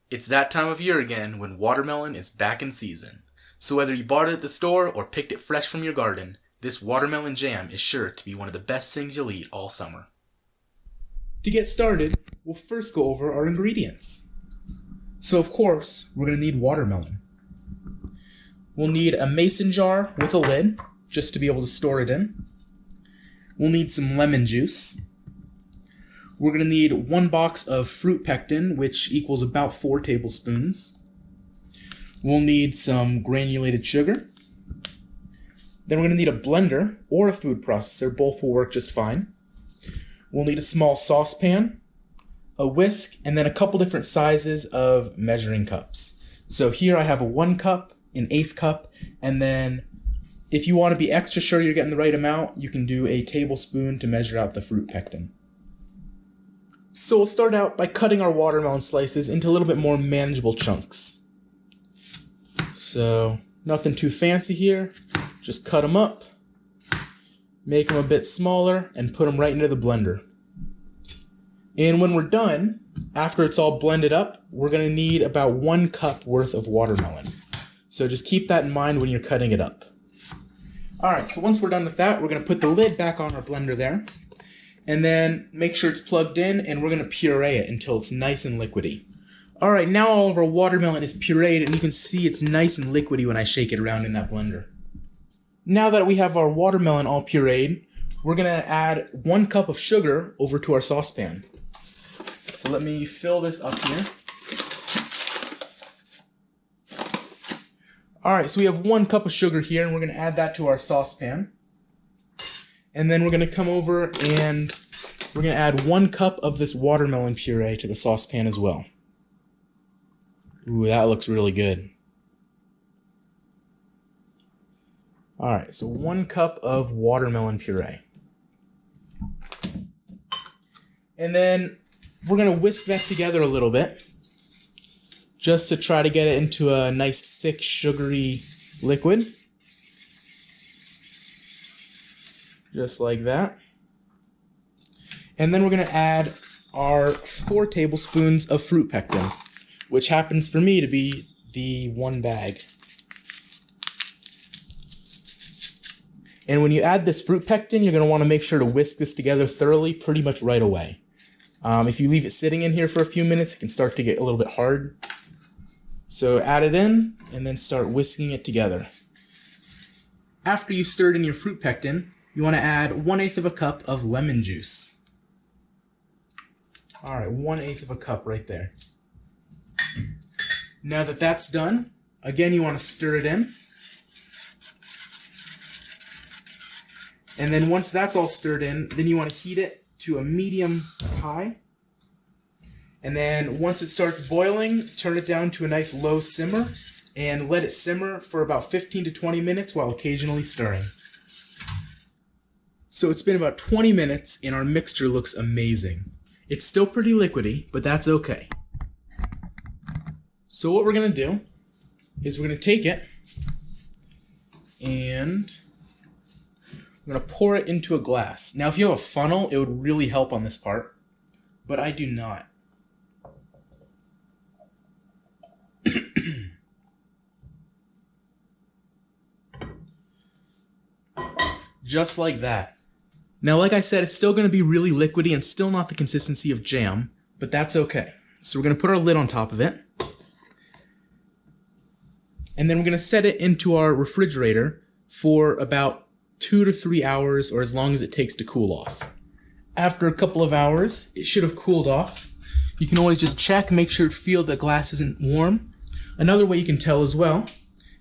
It's that time of year again when watermelon is back in season. So whether you bought it at the store or picked it fresh from your garden, this watermelon jam is sure to be one of the best things you'll eat all summer. To get started, we'll first go over our ingredients. So of course, we're going to need watermelon. We'll need a mason jar with a lid, just to be able to store it in. We'll need some lemon juice. We're going to need 1 box of fruit pectin, which equals about 4 tablespoons. We'll need some granulated sugar. Then we're going to need a blender or a food processor. Both will work just fine. We'll need a small saucepan, a whisk, and then a couple different sizes of measuring cups. So here I have a 1 cup, an 1/8 cup, and then if you want to be extra sure you're getting the right amount, you can do a tablespoon to measure out the fruit pectin. So we'll start out by cutting our watermelon slices into a little bit more manageable chunks. So nothing too fancy here, just cut them up, make them a bit smaller, and put them right into the blender. And when we're done, after it's all blended up, we're going to need about 1 cup worth of watermelon. So just keep that in mind when you're cutting it up. Alright, so once we're done with that, we're going to put the lid back on our blender there. And then make sure it's plugged in, and we're going to puree it until it's nice and liquidy. Alright, now all of our watermelon is pureed, and you can see it's nice and liquidy when I shake it around in that blender. Now that we have our watermelon all pureed, we're going to add 1 cup of sugar over to our saucepan. So let me fill this up here. Alright, so we have 1 cup of sugar here, and we're going to add that to our saucepan. And then we're going to come over and we're going to add 1 cup of this watermelon puree to the saucepan as well. Ooh, that looks really good. Alright, so 1 cup of watermelon puree. And then we're going to whisk that together a little bit, just to try to get it into a nice thick sugary liquid. Just like that. And then we're going to add our 4 tablespoons of fruit pectin, which happens for me to be the 1 bag. And when you add this fruit pectin, you're going to want to make sure to whisk this together thoroughly pretty much right away. If you leave it sitting in here for a few minutes, it can start to get a little bit hard. So add it in and then start whisking it together. After you've stirred in your fruit pectin, you want to add 1/8 cup of lemon juice. Alright, 1/8 cup right there. Now that that's done, again you want to stir it in. And then once that's all stirred in, then you want to heat it to a medium high. And then once it starts boiling, turn it down to a nice low simmer and let it simmer for about 15 to 20 minutes while occasionally stirring. So it's been about 20 minutes and our mixture looks amazing. It's still pretty liquidy, but that's okay. So what we're going to do is we're going to take it and we're going to pour it into a glass. Now if you have a funnel, it would really help on this part, but I do not. Just like that. Now, like I said, it's still going to be really liquidy and still not the consistency of jam, but that's okay. So we're going to put our lid on top of it. And then we're going to set it into our refrigerator for about 2 to 3 hours, or as long as it takes to cool off. After a couple of hours, it should have cooled off. You can always just check, make sure the glass isn't warm. Another way you can tell as well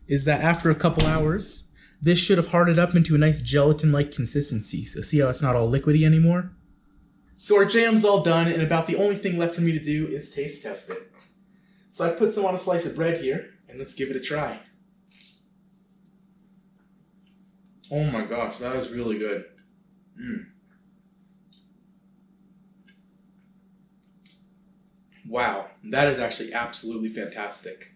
is that after a couple hours, this should have hardened up into a nice gelatin-like consistency. So see how it's not all liquidy anymore? So our jam's all done, and about the only thing left for me to do is taste test it. So I put some on a slice of bread here, and let's give it a try. Oh my gosh, that is really good. Wow, that is actually absolutely fantastic.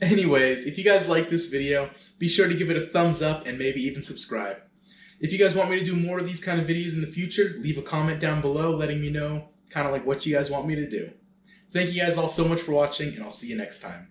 Anyways, if you guys like this video, be sure to give it a thumbs up and maybe even subscribe. If you guys want me to do more of these kind of videos in the future, leave a comment down below letting me know kind of like what you guys want me to do. Thank you guys all so much for watching, and I'll see you next time.